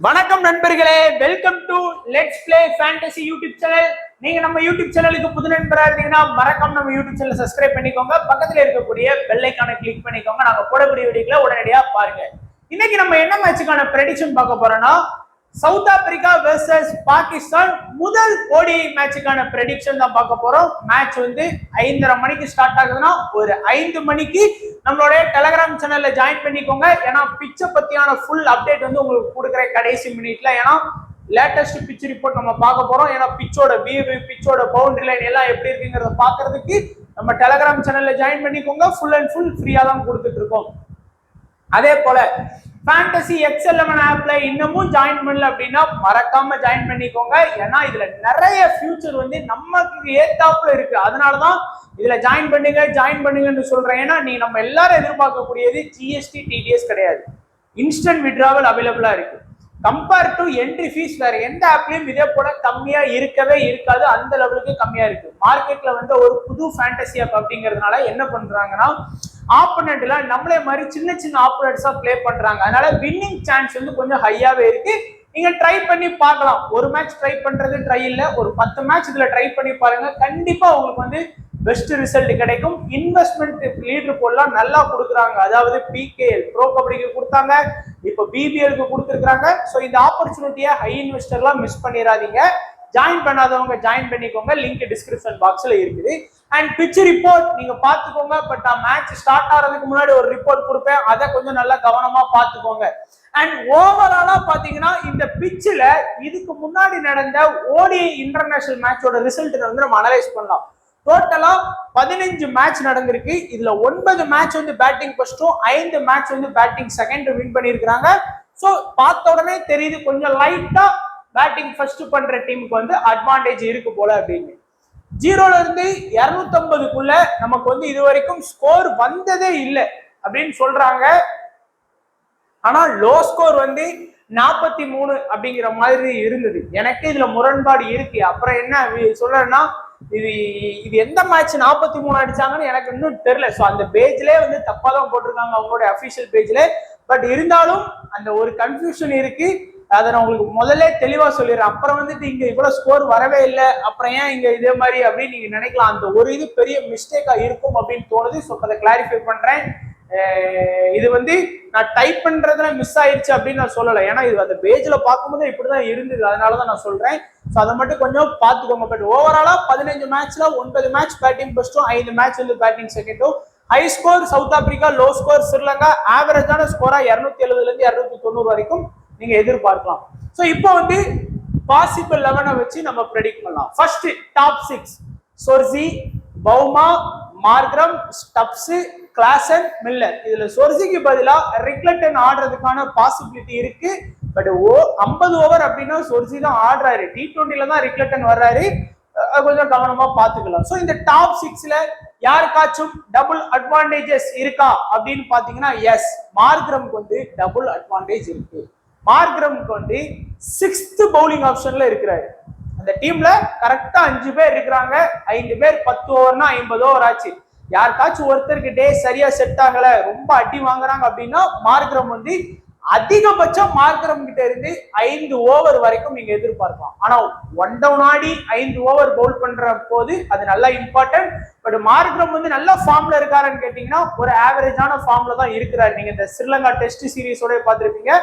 வணக்கம் நண்பர்களே, welcome to let's play fantasy YouTube channel. நீங்க நம்ம யூடியூப் சேனலுக்கு புது நண்பரா இருந்தீங்கன்னா மறக்காம நம்ம யூடியூப் சேனல் சப்ஸ்கிரைப் பண்ணிக்கோங்க. பக்கத்துல இருக்கக்கூடிய பெல் ஐகானை கிளிக் பண்ணிக்கோங்க. நாங்க போடக்கூடிய வீடியோக்களை உடனடியா பாருங்க. இன்னைக்கு நம்ம என்ன மேட்சுக்கான ப்ரெடிக்ஷன் பார்க்க போறோம்னா, சவுத் ஆப்பிரிக்கா வெர்சஸ் பாகிஸ்தான் முதல் ஓடிஐ மேட்சுக்கான ப்ரெடிக்ஷன் தான் பார்க்க போறோம். மேட்ச் வந்து 5:30 மணிக்கு ஸ்டார்ட் ஆகுதுன்னா ஒரு 5 மணிக்கு நம்மளுடைய டெலகிராம் சேனல்ல ஜாயின் பண்ணிக்கோங்க. ஏன்னா பிச்சை பத்தியான ஃபுல் அப்டேட் வந்து உங்களுக்கு கொடுக்குற கடைசி மினிட்ல. ஏன்னா லேட்டஸ்ட் பிச் ரிப்போர்ட் நம்ம பார்க்க போறோம். ஏன்னா பிச்சோட வியூ, பிச்சோட பவுண்டரி லைன் எல்லாம் எப்படி இருக்குங்கிறத பாக்குறதுக்கு நம்ம டெலகிராம் சேனல்ல ஜாயின் பண்ணிக்கோங்க. ஃபுல் அண்ட் ஃபுல் ஃப்ரீயா தான் கொடுத்துட்டு இருக்கோம். அதே போல ஃபேண்டசி X11 ஆப்ல இன்னமும் ஜாயின் பண்ணல அப்படின்னா மறக்காம ஜாயின் பண்ணிக்கோங்க. ஏன்னா இதுல நிறைய ஃபியூச்சர் வந்து நமக்கு ஏத்தாப்புல இருக்கு. அதனாலதான் இதுல ஜாயின் பண்ணுங்கன்னு சொல்றேன். ஏன்னா நீ நம்ம எல்லாரும் எதிர்பார்க்கக்கூடியது ஜிஎஸ்டி டிடிஎஸ் கிடையாது. இன்ஸ்டன்ட் விட்ராவல் அவைலபிளா இருக்கு. கம்பேர் டு என்ட்ரி ஃபீஸ் வேற எந்த ஆப்லயும் இதே போல கம்மியா இருக்கவே இருக்காது. அந்த லெவலுக்கு கம்மியா இருக்கு. மார்க்கெட்ல வந்து ஒரு புது ஃபேண்டசி ஆப் அப்படிங்கிறதுனால என்ன பண்றாங்கன்னா, ஆப்போனன்ட்ல நம்மளே மாதிரி சின்ன சின்ன ஆப்போனன்ட்ஸா பிளே பண்றாங்க. அதனால வின்னிங் சான்ஸ் வந்து கொஞ்சம் ஹையாவே இருக்கு. நீங்க ட்ரை பண்ணி பார்க்கலாம். ஒரு மேட்ச் ட்ரை பண்றது ட்ரை இல்ல, ஒரு 10 மேட்ச் இதுல ட்ரை பண்ணி பாருங்க. கண்டிப்பா உங்களுக்கு வந்து பெஸ்ட் ரிசல்ட் கிடைக்கும். இன்வெஸ்ட்மெண்ட் லீடர் போலாம் நல்லா கொடுக்குறாங்க. அதாவது பிகேஎல் ப்ரோ கபடிக்கு கொடுத்தாங்க, இப்போ பிபிஎலுக்கு கொடுத்துருக்காங்க. ஸோ இந்த ஆப்பர்ச்சுனிட்டியை ஹை இன்வெஸ்டர்லாம் மிஸ் பண்ணிடாதீங்க. ஜாயின் பண்ணாதவங்க ஜாயின் பண்ணிக்கோங்க. லிங்க் டிஸ்கிரிப்ஷன் பாக்ஸ்ல இருக்குது. அண்ட் பிச் ரிப்போர்ட் நீங்க பாத்துக்கோங்க. பட் நான் மேட்ச் ஸ்டார்ட் ஆகிறதுக்கு முன்னாடி ஒரு ரிப்போர்ட் கொடுப்பேன், அதை கொஞ்சம் நல்லா கவனமா பாத்துக்கோங்க. அண்ட் ஓவராலா பாத்தீங்கன்னா இந்த பிச்சில் இதுக்கு முன்னாடி நடந்த ஓடிஐ இன்டர்நேஷனல் மேட்சோட ரிசல்ட் வந்து நம்ம அனலைஸ் பண்ணலாம். டோட்டலா 15 மேட்ச் நடந்திருக்கு. இதுல 9 மேட்ச் வந்து பேட்டிங் ஃபர்ஸ்டும் 5 மேட்ச் வந்து பேட்டிங் செகண்ட் வின் பண்ணிருக்காங்க. ஸோ பார்த்த உடனே தெரியுது கொஞ்சம் லைட்டா பேட்டிங் ஃபர்ஸ்ட் பண்ற டீமுக்கு வந்து அட்வான்டேஜ் இருக்கு போல அப்படின்னு. 0ல இருந்து 250க்குள்ள நமக்கு வந்து இது வரைக்கும் ஸ்கோர் வந்ததே இல்லை அப்படின்னு சொல்றாங்க. ஆனா லோ ஸ்கோர் வந்து 43 அப்படிங்கிற மாதிரி இருந்தது. எனக்கு இதுல முரண்பாடு இருக்கு. அப்புறம் என்ன சொல்றேன்னா, இது எந்த மேட்ச் 43 அடிச்சாங்கன்னு எனக்கு இன்னும் தெரியல. ஸோ அந்த பேஜ்லேயே வந்து தப்பா தான் போட்டிருக்காங்க அவங்களோட அஃபிஷியல் பேஜ்ல. பட் இருந்தாலும் அந்த ஒரு கன்ஃபியூஷன் இருக்கு. அதை நான் உங்களுக்கு முதல்ல தெளிவா சொல்லிடுறேன். அப்புறம் வந்துட்டு இங்க இவ்வளவு ஸ்கோர் வரவே இல்லை, அப்புறம் ஏன் இங்க இதே மாதிரி அப்படின்னு நீங்க நினைக்கலாம். அந்த ஒரு இது பெரிய மிஸ்டேக்கா இருக்கும் அப்படின்னு தோணுது. ஸோ அதை கிளாரிஃபை பண்றேன். இது வந்து நான் டைப் பண்றதுல மிஸ் ஆயிடுச்சு அப்படின்னு நான் சொல்லலை. ஏன்னா இது அந்த பேஜ்ல பார்க்கும்போது இப்படிதான் இருந்தது. அதனாலதான் நான் சொல்றேன். ஸோ அதை மட்டும் கொஞ்சம் பார்த்துக்கோங்க. பட் ஓவராலா 15 மேட்ச்ல 9 மேட்ச் பேட்டிங் ஃபர்ஸ்டும் 5 மேட்ச் வந்து பேட்டிங் செகண்டும். High score south Africa, low score Sri Lanka. ஆவரேஜான ஸ்கோரா 270ல இருந்து 290 வரைக்கும் நீங்க எதிர்பார்க்கலாம். ஸோ இப்போ வந்து பாசிபிள் 11 வச்சு நம்ம ப்ரெடிக்ட் பண்ணலாம். First top 6 Zorzi, Bavuma, Markram, Stubbs, Klaasen, Miller. இதுல சொர்சிக்கு பதிலா ரிக்லட்டன் ஆடுறதுக்கான பாசிபிலிட்டி இருக்கு. பட் 50 ஓவர் அப்படின்னா சொர்சி தான் ஆடுறாரு. T20ல தான் ரிக்லட்டன் வர்றாரு. கொஞ்சம் கவனமா பாத்துக்கலாம். ஸோ இந்த டாப் 6ல யாருக்காச்சும் டபுள் அட்வான்டேஜஸ் இருக்கா அப்படின்னு பாத்தீங்கன்னா, எஸ், மார்க்ரம்க்கு வந்து டபுள் அட்வான்டேஜ் இருக்கு. மார்க்ரம்க்கு வந்து 6th பவுலிங் ஆப்ஷன்ல இருக்கிறாரு. அந்த டீம்ல கரெக்டா 5 பேர் இருக்கிறாங்க. 5 பேர் 10 ஓவர்னா 50 ஓவர் ஆச்சு. யாருக்காச்சும் ஒருத்தருக்கு டே சரியா செட் ஆகல, ரொம்ப அடி வாங்குறாங்க அப்படின்னா மார்க்ரம் வந்து அதிகபட்சம் மார்க்ரம் கிட்ட இருந்து 5 ஓவர் வரைக்கும் நீங்க எதிர்பார்க்கலாம். ஆனா 1 டவுன் ஆடி 5 ஓவர் பவுல் பண்ற போது அது நல்லா இம்பார்ட்டன்ட். பட் மார்க்ரம் வந்து நல்ல ஃபார்ம்ல இருக்காருன்னு கேட்டீங்கன்னா ஒரு ஆவரேஜான ஃபார்ம்ல தான் இருக்கிறாரு. நீங்க இந்த ஸ்ரீலங்கா டெஸ்ட் சீரீஸோட பார்த்திருப்பீங்க.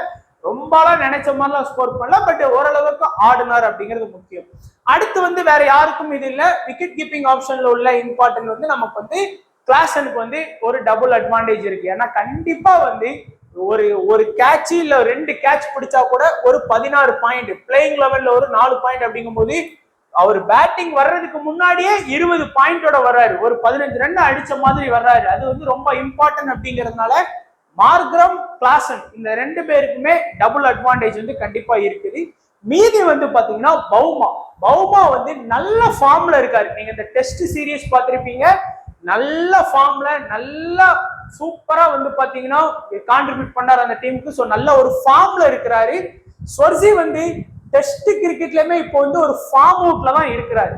ரொம்பலாம் நினைச்ச மாதிரிலாம் ஸ்கோர் பண்ணல, பட் ஓரளவுக்கு ஆடுனார் அப்படிங்கிறது முக்கியம். அடுத்து வந்து வேற யாருக்கும் இது இல்லை. விக்கெட் கீப்பிங் ஆப்ஷன்ல உள்ள இம்பார்ட்டன்ட் வந்து நமக்கு வந்து கிளாசனுக்கு வந்து ஒரு டபுள் அட்வான்டேஜ் இருக்கு. ஏன்னா கண்டிப்பா வந்து ஒரு கேட்ச் இல்ல 2 கேட்ச் பிடிச்சா கூட ஒரு 16 பாயிண்ட், பிளேயிங் லெவல்ல ஒரு 4 பாயிண்ட் அப்படிங்கும் போது அவர் பேட்டிங் வர்றதுக்கு முன்னாடியே 20 பாயிண்டோட வர்றாரு. ஒரு 15 ரன் அடிச்ச மாதிரி வர்றாரு. அது வந்து ரொம்ப இம்பார்ட்டன்ட் அப்படிங்கிறதுனால மார்க்ரம், கிளாசன் இந்த 2 பேருக்குமே டபுள் அட்வான்டேஜ் வந்து கண்டிப்பா இருக்குது. மீதி வந்து பாத்தீங்கன்னா பவுமா வந்து நல்ல ஃபார்ம்ல இருக்காரு. நீங்க இந்த டெஸ்ட் சீரீஸ் பார்த்திருப்பீங்க. நல்ல ஃபார்ம்ல நல்லா சூப்பரா வந்து பாத்தீங்கன்னா கான்ட்ரிபியூட் பண்ணாரு அந்த டீமுக்கு. ஸோ நல்ல ஒரு ஃபார்ம்ல இருக்கிறாரு. சொர்சி வந்து டெஸ்ட் கிரிக்கெட்லயுமே இப்போ வந்து ஒரு ஃபார்ம் அவுட்ல தான் இருக்கிறாரு.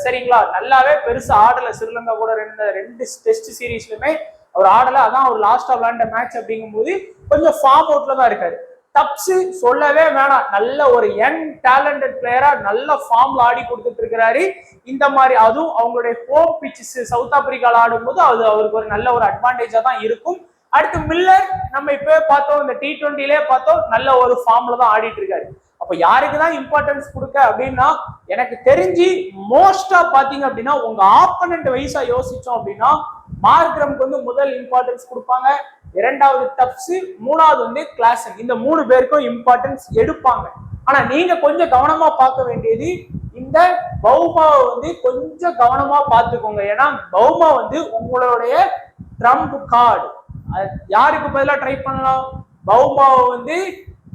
சரிங்களா, நல்லாவே பெருசா ஆடல. ஸ்ரீலங்கா கூட 2 டெஸ்ட் சீரீஸ்லயுமே அவர் ஆடல. அதான் அவர் லாஸ்டா விளையாண்ட மேட்ச் அப்படிங்கும் போது கொஞ்சம் ஃபார்ம் அவுட்ல தான் இருக்காரு. டப்ஸ் சொல்லவே வேணாம், நல்ல ஒரு யங் டேலண்டட் பிளேயரா நல்ல ஃபார்ம்ல ஆடி கொடுத்துட்டு இருக்கிறாரு. இந்த மாதிரி அதுவும் அவங்களுடைய ஹோம் பிச்சஸ் சவுத் ஆப்பிரிக்கால ஆடும்போது அது அவருக்கு ஒரு நல்ல ஒரு அட்வான்டேஜா தான் இருக்கும். அடுத்து மில்லர் நம்ம இப்பவே பார்த்தோம், இந்த T20லயே பார்த்தோம், நல்ல ஒரு ஃபார்ம்ல தான் ஆடிட்டு இருக்காரு. அப்ப யாருக்கு தான் இம்பார்ட்டன்ஸ் கொடுக்க அப்படின்னா, எனக்கு தெரிஞ்சு மோஸ்டா பாத்தீங்க அப்படின்னா உங்க ஆப்பனண்ட் வைஸா யோசிச்சோம் அப்படின்னா மார்க்ரம்க்கு வந்து முதல் இம்பார்ட்டன்ஸ் கொடுப்பாங்க, இரண்டாவது டப்ஸ், மூணாவது வந்து கிளாசன். இந்த 3 பேருக்கும் இம்பார்ட்டன்ஸ் எடுப்பாங்க. ஆனா நீங்க கொஞ்சம் கவனமா பார்க்க வேண்டியது இந்த பவுமாவை வந்து கொஞ்சம் கவனமா பார்த்துக்கோங்க. ஏன்னா பவுமா வந்து உங்களுடைய ட்ரம்ப் கார்டு. யாருக்கு பதிலா ட்ரை பண்ணலாம்? பவுமாவை வந்து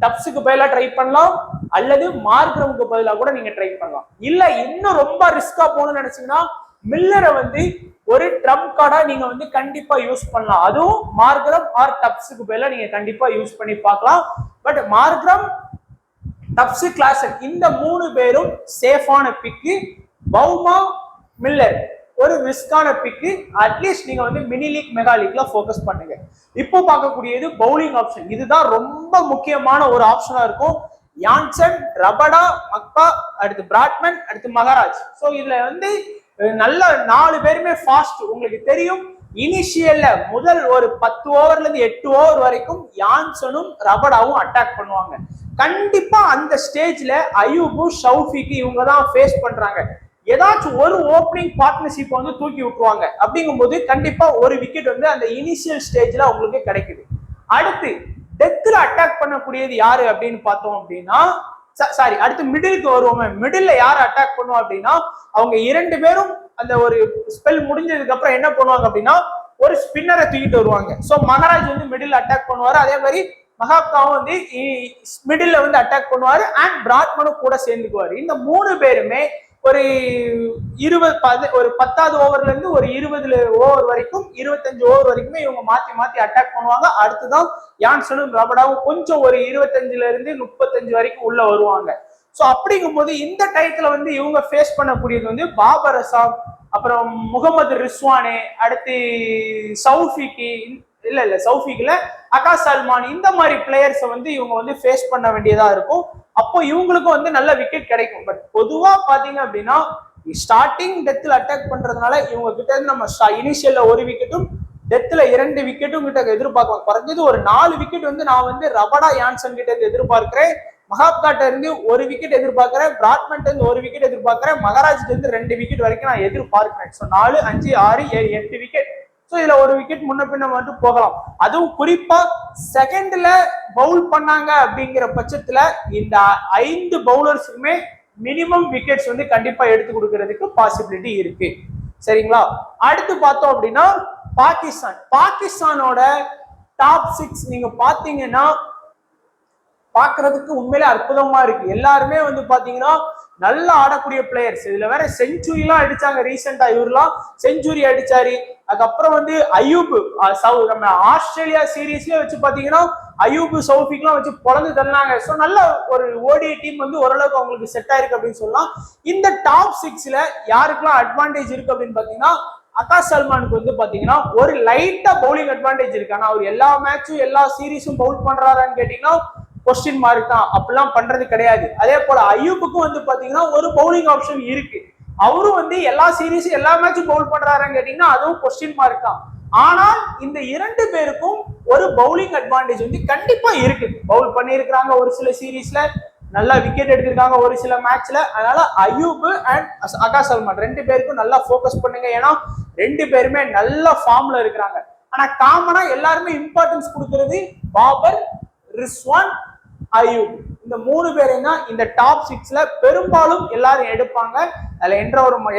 டப்ஸுக்கு பதிலா ட்ரை பண்ணலாம், அல்லது மார்க்ரமுக்கு பதிலா கூட நீங்க ட்ரை பண்ணலாம். இல்ல இன்னும் ரொம்ப ரிஸ்கா போகணும்னு நினைச்சீங்கன்னா மில்லரை வந்து ஒரு ட்ரம்ப் கார்டா நீங்க வந்து கண்டிப்பா யூஸ் பண்ணலாம். அதுவும் மார்க்ரம் ஆர் டப்ஸுக்கு பதிலா நீங்க கண்டிப்பா யூஸ் பண்ணி பார்க்கலாம். பட் மார்க்ரம், டப்ஸ், கிளாசன் இந்த 3 பேரும் சேஃபான பிக்கு. பவுமா, மில்லர் ஒரு ரிஸ்கான பிக்கு. அட்லீஸ்ட் நீங்க வந்து மினி லீக், மெகா லீக்ல போக்கஸ் பண்ணுங்க. இப்போ பார்க்கக்கூடியது பவுலிங் ஆப்ஷன். இதுதான் ரொம்ப முக்கியமான ஒரு ஆப்ஷனா இருக்கும். யான்சன், ரபடா, மக்கா, அடுத்து பிராட்மன், அடுத்து மகாராஜ். ஸோ இதுல வந்து நல்ல 4 பேருமே ஃபாஸ்ட். உங்களுக்கு தெரியும் இனிஷியல்ல முதல் ஒரு 10 ஓவர்ல இருந்து 8 ஓவர் வரைக்கும் யான்சனும் ரபடாவும் அட்டாக் பண்ணுவாங்க. கண்டிப்பா அந்த ஸ்டேஜ்ல அயூபு, ஷவுஃபிக்கு இவங்க தான் ஃபேஸ் பண்றாங்க. ஏதாச்சும் ஒரு ஓப்பனிங் பார்ட்னர்ஷிப் வந்து தூக்கி விட்டுருவாங்க. அப்படிங்கும்போது கண்டிப்பா ஒரு விக்கெட் வந்து அந்த இனிஷியல் ஸ்டேஜ்ல உங்களுக்கு கிடைக்குது. அடுத்து டெத்ல அட்டாக் பண்ணக்கூடியது யாரு அப்படின்னு பார்த்தோம் அப்படின்னா, சாரி அடுத்து மிடிலுக்கு வருவோமே. மிடில்ல யார் அட்டாக் பண்ணுவோம் அப்படின்னா, அவங்க 2 பேரும் அந்த ஒரு ஸ்பெல் முடிஞ்சதுக்கு அப்புறம் என்ன பண்ணுவாங்க அப்படின்னா ஒரு ஸ்பின்னரை தூக்கிட்டு வருவாங்க. ஸோ மகாராஜ் வந்து மிடில் அட்டாக் பண்ணுவாரு, அதே மாதிரி மகாப்காவும் வந்து மிடில்ல வந்து அட்டாக் பண்ணுவாரு, அண்ட் பிராட்மனும் கூட சேர்ந்துக்குவாரு. இந்த 3 பேருமே ஒரு 10வது ஓவர்ல இருந்து ஒரு 20 ஓவர் வரைக்கும் 25 ஓவர் வரைக்குமே இவங்க மாத்தி மாத்தி அட்டாக் பண்ணுவாங்க. அடுத்துதான் யான்சனும் ரபடாவும் கொஞ்சம் ஒரு 25ல இருந்து 35 வரைக்கும் உள்ள வருவாங்க. ஸோ அப்படிங்கும்போது இந்த டயத்துல வந்து இவங்க ஃபேஸ் பண்ணக்கூடியது வந்து பாபர் அசாம், அப்புறம் முகமது ரிஸ்வானே, அடுத்து சௌஃபிக்கு சௌஃபிக்ல அகாஸ் சல்மான், இந்த மாதிரி பிளேயர்ஸை வந்து இவங்க வந்து ஃபேஸ் பண்ண வேண்டியதா இருக்கும். அப்போ இவங்களுக்கும் வந்து நல்ல விக்கெட் கிடைக்கும். பட் பொதுவா பாத்தீங்க அப்படின்னா ஸ்டார்டிங் டெத்ல அட்டாக் பண்றதுனால இவங்க கிட்ட இருந்து நம்ம இனிஷியல்ல 1 விக்கெட்டும் டெத்ல 2 விக்கெட்டும் கிட்ட எதிர்பார்க்கலாம். குறைஞ்சது ஒரு 4 விக்கெட் வந்து நான் வந்து ரபடா, யான்சன் கிட்ட இருந்து எதிர்பார்க்கிறேன், மகாப்காட்ட இருந்து 1 விக்கெட் எதிர்பார்க்கிறேன், பிராட்மன்ல இருந்து 1 விக்கெட் எதிர்பார்க்கிறேன், மகாராஜ்ல இருந்து 2 விக்கெட் வரைக்கும் நான் எதிர்பார்க்கிறேன். So 4, 5, 6, 7, 8 wicket. ஸோ இதுல 1 விக்கெட் முன்ன பின்ன மட்டும் போகலாம். அதுவும் குறிப்பா செகண்ட்ல பவுல் பண்ணாங்க அப்படிங்கிற பட்சத்துல இந்த 5 பவுலர்ஸுக்குமே மினிமம் விக்கெட்ஸ் வந்து கண்டிப்பா எடுத்து கொடுக்கறதுக்கு பாசிபிலிட்டி இருக்கு. சரிங்களா? அடுத்து பார்த்தோம் அப்படின்னா பாகிஸ்தானோட டாப் 6 நீங்க பாத்தீங்கன்னா பாக்குறதுக்கு உண்மையிலே அற்புதமா இருக்கு. எல்லாருமே வந்து பாத்தீங்கன்னா நல்லா ஆடக்கூடிய பிளேயர்ஸ். இதுல வேற செஞ்சுரி எல்லாம் அடிச்சாங்க ரீசெண்டா. இவரெல்லாம் செஞ்சுரி அடிச்சாரு. அதுக்கப்புறம் வந்து அயூப், நம்ம ஆஸ்திரேலியா சீரீஸ்லயே வச்சு பாத்தீங்கன்னா அயூப், சௌஃபிக் எல்லாம் வச்சு பொழந்து தந்தாங்க. ஸோ நல்ல ஒரு ஓடிஐ டீம் வந்து ஓரளவுக்கு அவங்களுக்கு செட் ஆயிருக்கு அப்படின்னு சொல்லலாம். இந்த டாப் 6ல யாருக்கெல்லாம் அட்வான்டேஜ் இருக்கு அப்படின்னு பாத்தீங்கன்னா, அகாஸ் சல்மானுக்கு வந்து பாத்தீங்கன்னா ஒரு லைட்டா பவுலிங் அட்வான்டேஜ் இருக்கு. ஆனா அவர் எல்லா மேட்சும் எல்லா சீரீஸும் பவுல் பண்றாரான்னு கேட்டீங்கன்னா கொஸ்டின் மார்க் தான். அப்படிலாம் பண்றது கிடையாது. அதே போல அயூப்புக்கும் வந்து பாத்தீங்கன்னா ஒரு பவுலிங் ஆப்ஷன் இருக்கு. அவரும் வந்து எல்லா சீரீஸும் எல்லா மேட்சும் பவுல் பண்றாருன்னு கேட்டீங்கன்னா அதுவும் கொஸ்டின் மார்க் தான். ஆனால் இந்த 2 பேருக்கும் ஒரு பவுலிங் அட்வான்டேஜ் வந்து கண்டிப்பா இருக்கு. பவுல் பண்ணியிருக்கிறாங்க ஒரு சில சீரீஸ்ல, நல்லா விக்கெட் எடுத்திருக்காங்க ஒரு சில மேட்ச்ல. அதனால அயூப் அண்ட் அகாஸ் சல்மான் 2 பேருக்கும் நல்லா போக்கஸ் பண்ணுங்க. ஏன்னா 2 பேருமே நல்ல ஃபார்ம்ல இருக்கிறாங்க. ஆனா காமனா எல்லாருமே இம்பார்ட்டன்ஸ் கொடுக்கிறது பாபர், ரிஸ்வான், அயூப். இந்த 3 பேரையும் தான் இந்த டாப் 6ல பெரும்பாலும் எல்லாரும் எடுப்பாங்க. அதுல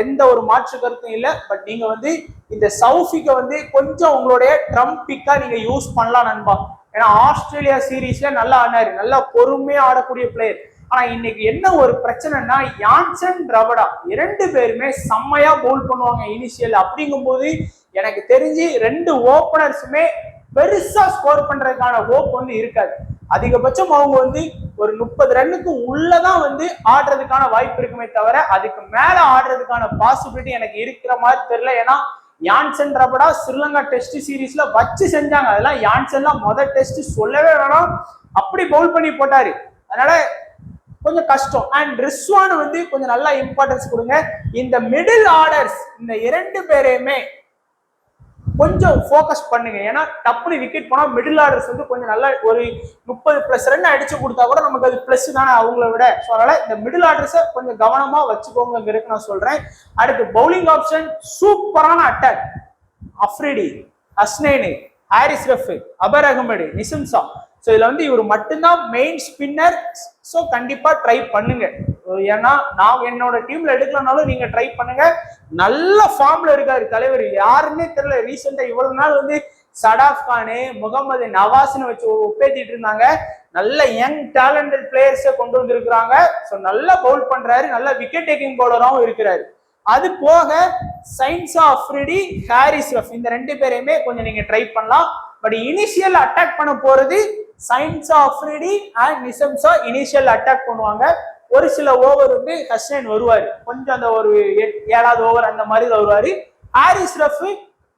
எந்த ஒரு மாற்று கருத்தும் இல்லை. பட் நீங்க வந்து இந்த சௌஃபிக்க வந்து கொஞ்சம் உங்களுடைய ட்ரம்ப் பிக்கா நீங்க யூஸ் பண்ணலாம் நண்பா. ஏன்னா ஆஸ்திரேலியா சீரீஸ்ல நல்லா ஆனாரு, நல்லா பொறுமையா ஆடக்கூடிய பிளேயர். ஆனா இன்னைக்கு என்ன ஒரு பிரச்சனைனா யான்சன், ரபடா 2 பேருமே செம்மையா பவுல் பண்ணுவாங்க இனிஷியல். அப்படிங்கும்போது எனக்கு தெரிஞ்சு 2 ஓப்பனர்ஸுமே பெருசா ஸ்கோர் பண்றதுக்கான ஹோப் வந்து இருக்காது. அதிகபட்சம் அவங்க வந்து ஒரு 30 ரன்னுக்கு உள்ளதான் வந்து ஆடுறதுக்கான வாய்ப்பு இருக்குமே தவிர அதுக்கு மேல ஆடுறதுக்கான பாசிபிலிட்டி எனக்கு இருக்கிற மாதிரி தெரியல. ஏன்னா யான்சன், ரபடா ஸ்ரீலங்கா டெஸ்ட் சீரீஸ்ல வச்சு செஞ்சாங்க. அதெல்லாம் யான்சன்லாம் முதல் டெஸ்ட் சொல்லவே வேணாம். அப்படி பவுல் பண்ணி போட்டாரு. அதனால கொஞ்சம் கஷ்டம். அண்ட் ரிஸ்வான் வந்து கொஞ்சம் நல்லா இம்பார்ட்டன்ஸ் கொடுங்க. இந்த மிடில் ஆர்டர்ஸ் இந்த 2 பேரையுமே கொஞ்சம் ஃபோக்கஸ் பண்ணுங்க. ஏன்னா டப்புனு விக்கெட் போனா மிடில் ஆர்டர்ஸ் வந்து கொஞ்சம் நல்லா ஒரு 30+ ரன் அடிச்சு கொடுத்தா கூட நமக்கு அது பிளஸ் தானே அவங்கள விட. ஸோ அதனால இந்த மிடில் ஆர்டர்ஸை கொஞ்சம் கவனமா வச்சுக்கோங்கிறதுக்கு நான் சொல்றேன். அடுத்து பவுலிங் ஆப்ஷன் சூப்பரான அட்டாக். அஃப்ரிடி, ஹஸ்னைனி, ஹாரிஸ் ரஃப், அபர் அகமது, நிசம் ஷா. ஸோ இதுல வந்து இவர் மட்டும்தான் மெயின் ஸ்பின்னர். ஸோ கண்டிப்பா ட்ரை பண்ணுங்க. ஏன்னா நான் என்னோட டீம்ல எடுக்கலனாலும் நீங்க ட்ரை பண்ணுங்க. நல்ல ஃபார்ம்ல இருக்காரு தலைவர். யாருன்னே தெரியல. ரீசெண்டா இவ்வளவு நாள் வந்து சடாப் கானு, முகமது நவாஸ்னு வச்சு ஒப்பேத்திட்டு இருந்தாங்க. நல்ல யங் டேலண்டட் பிளேயர்ஸை கொண்டு வந்திருக்கிறாங்க. ஸோ நல்லா பவுல் பண்றாரு. நல்ல விக்கெட் டேக்கிங் பவுலராகவும் இருக்கிறாரு. அது போக சைன்ஸா அஃப்ரிடி, ஹாரிஸ் ரஃப் இந்த 2 பேரையுமே கொஞ்சம் நீங்க ட்ரை பண்ணலாம். பட் இனிஷியல் அட்டாக் பண்ண போறது சைன்ஸா Afridi and Naseem Shah initial attack பண்ணுவாங்க. ஒரு சில ஓவர் வந்து ஹஸ்னைன் வருவாரு. கொஞ்சம் அந்த ஒரு 7வது ஓவர் அந்த மாதிரி வருவாரு. ஹாரிஸ் ரஃப்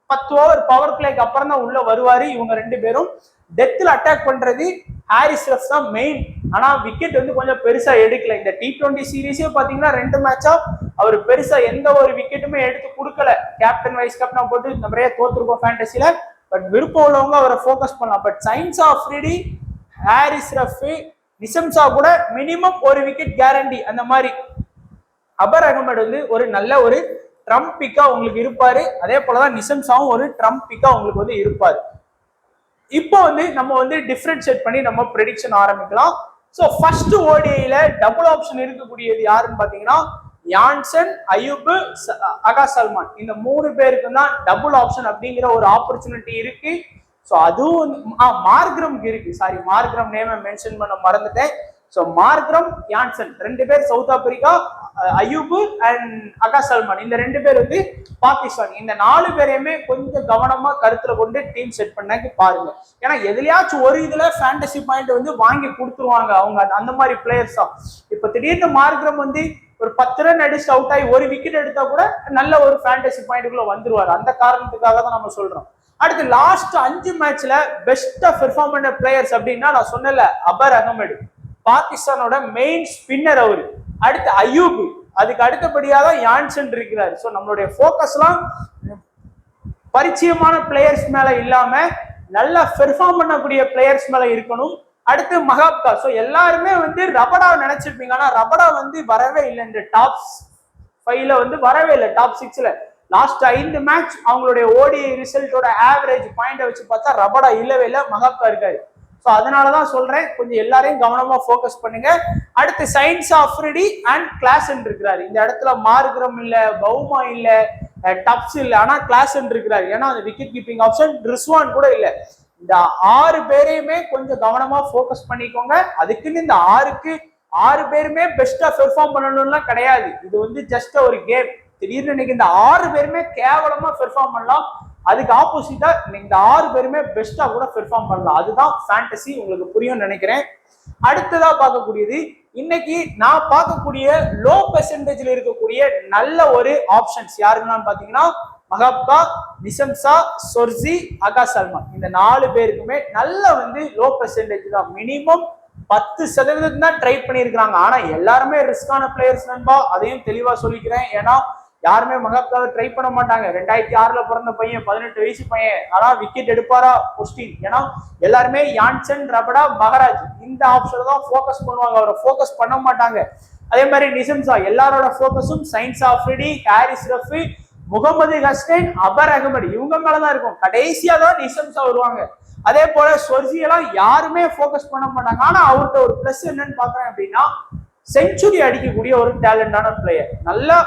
10 ஓவர் பவர் பிளேக்கு அப்புறம் தான் உள்ள வருவாரு. இவங்க 2 பேரும் டெத்தில் அட்டாக் பண்றது ஹாரிஸ் ரஃப் தான் மெயின். ஆனா விக்கெட் வந்து கொஞ்சம் பெருசா எடுக்கல. இந்த T20 சீரீஸே பாத்தீங்கன்னா 2 மேட்சா அவர் பெருசா எந்த ஒரு விக்கெட்டுமே எடுத்து கொடுக்கல. கேப்டன் வைஸ் கேப்டனா போட்டு நிறைய தோத்துருக்கோம் ஃபேண்டசில. பட் விருப்பம் உள்ளவங்க அவரை ஃபோக்கஸ் பண்ணலாம். பட் சைன்ஸா அஃப்ரிடி, ஹாரிஸ் ரஃப், நிசம் ஷா கூட மினிமம் ஒரு விக்கெட் கேரண்டி அந்த மாதிரி. அபர் அகமது வந்து ஒரு நல்ல ஒரு ட்ரம்ப் பிக்கா உங்களுக்கு இருப்பாரு. அதே போலதான் நிசம் ஷாவும் ஒரு ட்ரம்ப் பிக்கா உங்களுக்கு வந்து இருப்பாரு. இப்போ வந்து நம்ம வந்து டிஃபரன்ஷியேட் பண்ணி நம்ம ப்ரெடிக்ஷன் ஆரம்பிக்கலாம். ஸோ ஃபர்ஸ்ட் ஓடிஐல டபுள் ஆப்ஷன் இருக்கக்கூடியது யாருன்னு பாத்தீங்கன்னா யான்சன், அயூப், அகா சல்மான். இந்த 3 பேருக்கு தான் டபுள் ஆப்ஷன் அப்படிங்கிற ஒரு ஆப்பர்ச்சுனிட்டி இருக்கு. ஸோ அதுவும் மார்க்ரம்க்கு இருக்கு. சாரி, மார்க்ரம் நேமை மென்ஷன் பண்ண மறந்துட்டேன். ஸோ மார்க்ரம், யான்சன் 2 பேர் south Africa, Ayub and Agha Salman இந்த 2 பேர் வந்து பாகிஸ்தான். இந்த 4 பேரையுமே கொஞ்சம் கவனமா கருத்துல கொண்டு டீம் செட் பண்ண பாருங்க. ஏன்னா எதுலயாச்சும் ஒரு இதுல ஃபேண்டசி பாயிண்ட் வந்து வாங்கி கொடுத்துருவாங்க அவங்க. அந்த மாதிரி பிளேயர்ஸ் தான். இப்ப திடீர்னு மார்க்ரம் வந்து ஒரு 10 ரன் அடிச்சு அவுட் ஆகி ஒரு விக்கெட் எடுத்தா கூட நல்ல ஒரு ஃபேண்டசி பாயிண்ட்டுக்குள்ள வந்துருவாரு. அந்த காரணத்துக்காக தான் நம்ம சொல்றோம். அடுத்து லாஸ்ட் 5 மேட்ச்ல பெஸ்டா பெர்ஃபார்ம் பண்ண பிளேயர்ஸ் அப்படின்னா நான் சொன்னல அபர் அகமது, பாகிஸ்தானோட மெயின் ஸ்பின்னர் அவரு. அடுத்து அயூப், அதுக்கு அடுத்தபடியாக தான் யான்சன் இருக்கிறார். ஸோ நம்மளுடைய ஃபோக்கஸ்லாம் பரிச்சயமான பிளேயர்ஸ் மேல இல்லாம நல்லா பெர்ஃபார்ம் பண்ணக்கூடிய பிளேயர்ஸ் மேல இருக்கணும். அடுத்து மகாப்கா. ஸோ எல்லாருமே வந்து ரபடா நினைச்சிருப்பீங்க. ஆனா ரபடா வந்து வரவே இல்லை. இந்த டாப் 5ல வந்து வரவே இல்லை. டாப் 6ல லாஸ்ட் 5 மேட்ச் அவங்களுடைய ஓடிஐ ரிசல்ட்டோட ஆவரேஜ் பாயிண்ட வச்சு பார்த்தா ரபடா இல்லவே இல்லை, மகாப்கா இருக்காரு. ஸோ அதனாலதான் சொல்றேன் கொஞ்சம் எல்லாரையும் கவனமா ஃபோக்கஸ் பண்ணுங்க. அடுத்து சைன்ஸா அஃப்ரிடி அண்ட் கிளாசன் இருக்கிறாரு. இந்த இடத்துல மார்க்ரம் இல்ல, பவுமா இல்ல, டப்ஸ் இல்ல, ஆனா கிளாசன் இருக்கிறாரு. ஏன்னா அந்த விக்கெட் கீப்பிங் ஆப்ஷன் ரிஸ்வான் கூட இல்ல. இந்த 6 பேரையுமே கொஞ்சம் கவனமா ஃபோக்கஸ் பண்ணிக்கோங்க. அதுக்குன்னு இந்த 6 பேருமே பெஸ்டா பெர்ஃபார்ம் பண்ணணும்லாம் கிடையாது. இது வந்து ஜஸ்ட் ஒரு கேம். திடீர்னு இன்னைக்கு இந்த 6 பேருமே கேவலமா பெர்ஃபார்ம் பண்ணலாம். அதுக்கு ஆப்போசிட்டா இந்த 6 பேருமே பெஸ்டா கூட பெர்ஃபார்ம் பண்ணலாம். அதுதான் ஃபேண்டசி. உங்களுக்கு புரியும் நினைக்கிறேன். அடுத்ததா பார்க்கக்கூடியது இன்னைக்கு நான் பார்க்கக்கூடிய லோ பெர்சன்டேஜ்ல இருக்கக்கூடிய நல்ல ஒரு ஆப்ஷன்ஸ் யாருன்னு பாத்தீங்கன்னா மகாப்கா, நிசம் ஷா, சொர்சி, அகா சல்மான். இந்த 4 பேருக்குமே நல்ல வந்து லோ பெர்சன்டேஜ் தான். மினிமம் 10% தான் ட்ரை பண்ணியிருக்கிறாங்க. ஆனா எல்லாருமே ரிஸ்கான பிளேயர்ஸ் நண்பா. அதையும் தெளிவா சொல்லிக்கிறேன். ஏன்னா யாருமே மகாப்காவை ட்ரை பண்ண மாட்டாங்க. 2006ல பிறந்த பையன், 18 வயசு பையன். ஆனா விக்கெட் எடுப்பாரா கொஸ்டின். ஏன்னா எல்லாருமே யான்சன், ரபடா, மகராஜ் இந்த ஆப்ஷன் தான் ஃபோக்கஸ் பண்ணுவாங்க. அவரை ஃபோக்கஸ் பண்ண மாட்டாங்க. அதே மாதிரி நிசம் ஷா எல்லாரோட ஃபோக்கஸும் சைன்ஸா அஃப்ரிடி, ஹாரிஸ் ரஃப், முகமது ஹஸ்னைன், அபர் அகமது இவங்க மேலதான் இருக்கும். கடைசியா தான் நிசம் ஷா வருவாங்க. அதே போல சொர்ஜி எல்லாம் யாருமே ஃபோக்கஸ் பண்ண மாட்டாங்க. ஆனா அவர்கிட்ட ஒரு பிளஸ் என்னன்னு பாக்குறேன் அப்படின்னா செஞ்சுரி அடிக்கக்கூடிய ஒரு டேலண்டான பிளேயர். நல்லா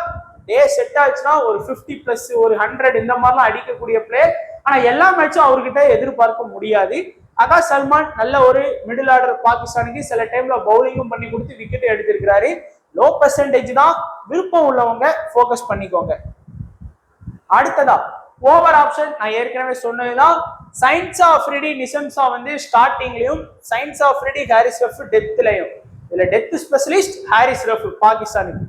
டே செட் ஆச்சுன்னா ஒரு 50+, ஒரு 100 இந்த மாதிரிலாம் அடிக்கக்கூடிய பிளேயர். ஆனா எல்லா மேட்சும் அவர்கிட்ட எதிர்பார்க்க முடியாது. அகா சல்மான் நல்ல ஒரு மிடில் ஆர்டர். பாகிஸ்தானுக்கு சில டைம்ல பவுலிங்கும் பண்ணி கொடுத்து விக்கெட் எடுத்திருக்கிறாரு. லோ பெர்சன்டேஜ் தான். விருப்பம் உள்ளவங்க ஃபோக்கஸ் பண்ணிக்கோங்க. அடுத்ததா ஓவர் ஆப்ஷன் நான் ஏற்கனவே சொன்னதுதான். சைன்ஸா அஃப்ரிடி, நிசம் ஷா வந்து ஸ்டார்டிங்லயும், சைன்ஸா அஃப்ரிடி, ஹாரிஸ் ரஃப் டெத்லயும். இதுல டெத் ஸ்பெஷலிஸ்ட் ஹாரிஸ் ரஃப் பாகிஸ்தானுக்கு.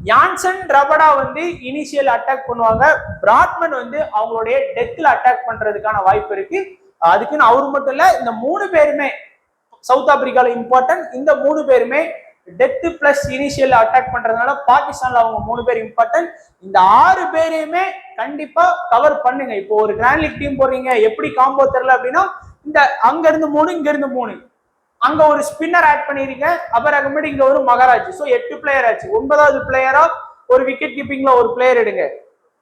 யான்சன், ரபடா வந்து இனிஷியல் அட்டாக் பண்ணுவாங்க. பிராட்மன் வந்து அவங்களுடைய டெத்ல அட்டாக் பண்றதுக்கான வாய்ப்பு இருக்கு. அதுக்குன்னு அவரு மட்டும் இல்ல, இந்த 3 பேருமே சவுத் ஆப்பிரிக்கால இம்பார்ட்டன்ட். இந்த 3 பேருமே டெத் பிளஸ் இனிஷியல் அட்டாக் பண்றதுனால பாகிஸ்தான்ல அவங்க 3 பேர் இம்பார்ட்டன்ட். இந்த 6 பேரையுமே கண்டிப்பா கவர் பண்ணுங்க. இப்போ ஒரு கிராண்ட் லீக் டீம் போடுறீங்க, எப்படி காம்போ தெரியல அப்படின்னா இந்த அங்க இருந்து 3 இங்க இருந்து 3 அங்க ஒரு ஸ்பின்னர் ஆட் பண்ணிருங்க, அப்புறம் இங்க ஒரு மகாராஜ். சோ 8 பிளேயர் ஆச்சு. 9வது பிளேயரா ஒரு விக்கெட் கீப்பிங்ல ஒரு பிளேயர் எடுங்க,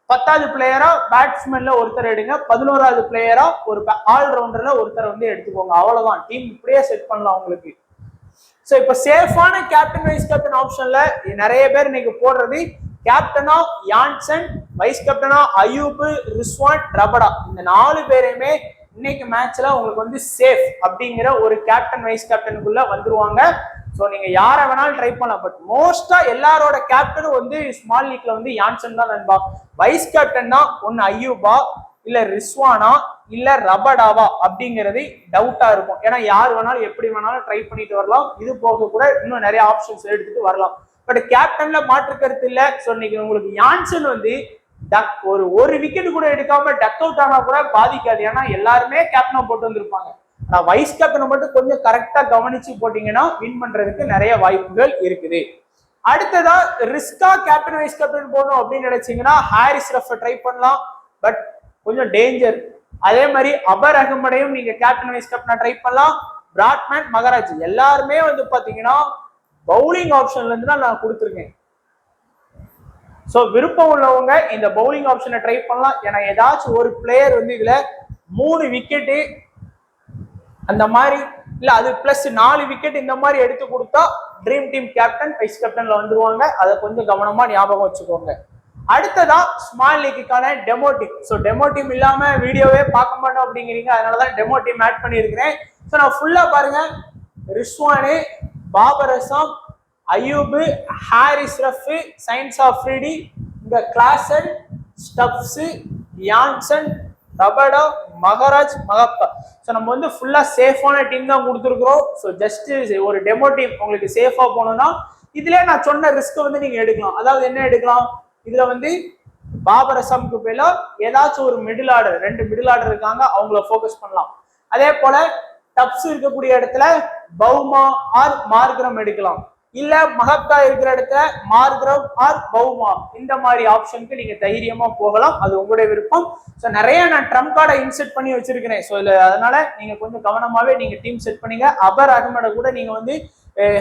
10வது பிளேயரா பேட்ஸ்மேன்ல ஒருத்தர் எடுங்க, 11வது பிளேயரா ஒரு ஆல்ரவுண்டர்ல ஒருத்தர் வந்து எடுத்துக்கோங்க. அவ்வளவுதான், டீம் இப்படியே செட் பண்ணலாம் உங்களுக்கு. சோ இப்ப சேஃபான கேப்டன் வைஸ் கேப்டன் ஆப்ஷன்ல நிறைய பேர் இன்னைக்கு போடுறது கேப்டனா யான்சன், வைஸ் கேப்டனா அயூப், ரிஸ்வான், ரபடா. இந்த 4 பேரையுமே இன்னைக்கு மேட்ச்ல உங்களுக்கு வந்து சேஃப் அப்படிங்கிற ஒரு கேப்டன் வைஸ் கேப்டனுக்குள்ள வந்துருவாங்க. ஸோ நீங்க யாரை வேணாலும் ட்ரை பண்ணலாம். பட் மோஸ்டா எல்லாரோட கேப்டனும் வந்து ஸ்மால் லீக்ல வந்து யான்சன் தான் நண்பா. வைஸ் கேப்டன்னா ஒன்னு அய்யூபா, இல்ல ரிஸ்வானா, இல்ல ரபடாவா அப்படிங்கிறது டவுட்டா இருக்கும். ஏன்னா யார் வேணாலும் எப்படி வேணாலும் ட்ரை பண்ணிட்டு வரலாம். இது போக கூட இன்னும் நிறைய ஆப்ஷன்ஸ் எடுத்துட்டு வரலாம். பட் கேப்டன்ல மாற்று கருத்து இல்ல. ஸோ இன்னைக்கு உங்களுக்கு யான்சன் வந்து ஒரு விக்கெட் கூட எடுக்காம டக் அவுட் ஆனா கூட பாதிக்காது. ஏன்னா எல்லாருமே கேப்டனா போட்டு வந்திருப்பாங்க. ஆனா வைஸ் கேப்டனை மட்டும் கொஞ்சம் கரெக்டா கவனிச்சு போட்டீங்கன்னா வின் பண்றதுக்கு நிறைய வாய்ப்புகள் இருக்குது. அடுத்ததா ரிஸ்கா கேப்டன் வைஸ் கேப்டன் போடணும் அப்படின்னு நினைச்சீங்கன்னா ஹாரிஸ் ரஃப் ட்ரை பண்ணலாம். பட் கொஞ்சம் டேஞ்சர். அதே மாதிரி அபர் அகமடையும் நீங்க கேப்டன் வைஸ் கேப்டனா ட்ரை பண்ணலாம். பிராட்மேன், மகராஜ் எல்லாருமே வந்து பாத்தீங்கன்னா பவுலிங் ஆப்ஷன்ல இருந்து தான் நான் கொடுத்துருக்கேன். ஸோ விருப்பம் உள்ளவங்க இந்த பவுலிங் ஆப்ஷனை ட்ரை பண்ணலாம். ஏன்னா ஏதாச்சும் ஒரு பிளேயர் வந்து இதுல 3 விக்கெட்டு அந்த மாதிரி இல்ல அது பிளஸ் 4 விக்கெட் இந்த மாதிரி எடுத்து கொடுத்தா ட்ரீம் டீம் கேப்டன் வைஸ் கேப்டன்ல வந்துருவாங்க. அதை கொஞ்சம் கவனமா ஞாபகம் வச்சுக்கோங்க. அடுத்ததா ஸ்மால் லீக்குக்கான demo team. So demo team இல்லாம வீடியோவே பார்க்க மாட்டோம் அப்படிங்கிறீங்க, அதனாலதான் டெமோ டீம் ஆட் பண்ணியிருக்கிறேன். ஸோ நான் ஃபுல்லா பாருங்க, ரிஸ்வானு, பாபர் அசாம், அயூப், ஹாரிஸ் ரஃப், சயின்ஸ் ஆஃப் ஃப்ரீடி, இந்த Klaasen, Stubbs, Jansen, Rabada, Maharaj, மகப்பா. ஸோ நம்ம வந்து ஃபுல்லா சேஃபான டீம் தான் கொடுத்துருக்குறோம். ஸோ ஜஸ்ட் ஒரு டெமோ டீம் உங்களுக்கு சேஃபா போகணும்னா இதுல நான் சொன்ன ரிஸ்க் வந்து நீங்க எடுக்கலாம். அதாவது என்ன எடுக்கலாம், இதுல வந்து பாபர் அசாமுக்கு பேல ஏதாச்சும் ஒரு மிடில் ஆர்டர், 2 மிடில் ஆர்டர் இருக்காங்க, அவங்கள ஃபோக்கஸ் பண்ணலாம். அதே போல டப்ஸ் இருக்கக்கூடிய இடத்துல பவுமா ஆர் மார்க்ரம் எடுக்கலாம். இல்ல மகப்தா இருக்கிற இடத்துல மார்க்ரம் ஆர் பவுமா, இந்த மாதிரி ஆப்ஷனுக்கு நீங்க தைரியமா போகலாம். அது உங்களுடைய விருப்பம். ஸோ நிறைய நான் ட்ரம்ப் கார்டை இன்செர்ட் பண்ணி வச்சிருக்கிறேன். ஸோ இல்ல அதனால நீங்க கொஞ்சம் கவனமாவே நீங்க டீம் செட் பண்ணீங்க. அபர் அகமட கூட நீங்க வந்து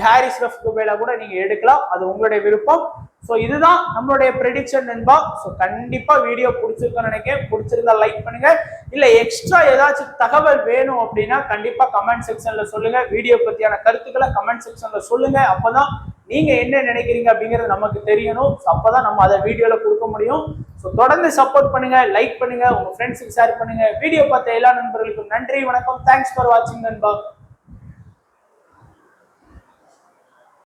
ஹாரிஸ் ரஃப்க்கு பேல கூட நீங்க எடுக்கலாம். அது உங்களுடைய விருப்பம். ஸோ இதுதான் நம்மளுடைய ப்ரெடிக்ஷன் நண்பா. ஸோ கண்டிப்பா வீடியோ பிடிச்சிருக்குன்னு நினைக்கிறேன். பிடிச்சிருந்தா லைக் பண்ணுங்க. இல்ல எக்ஸ்ட்ரா ஏதாச்சும் தகவல் வேணும் அப்படின்னா கண்டிப்பா கமெண்ட் செக்ஷன்ல சொல்லுங்க. வீடியோ பத்தியான கருத்துக்களை கமெண்ட் செக்ஷன்ல சொல்லுங்க. அப்பதான் நீங்க என்ன நினைக்கிறீங்க அப்படிங்கிறது நமக்கு தெரியணும். அப்பதான் நம்ம அதை வீடியோல கொடுக்க முடியும். ஸோ தொடர்ந்து சப்போர்ட் பண்ணுங்க, லைக் பண்ணுங்க, உங்க ஃப்ரெண்ட்ஸுக்கு ஷேர் பண்ணுங்க. வீடியோ பார்த்த எல்லா நண்பர்களுக்கும் நன்றி, வணக்கம். தேங்க்ஸ் ஃபார் வாட்சிங் நண்பா.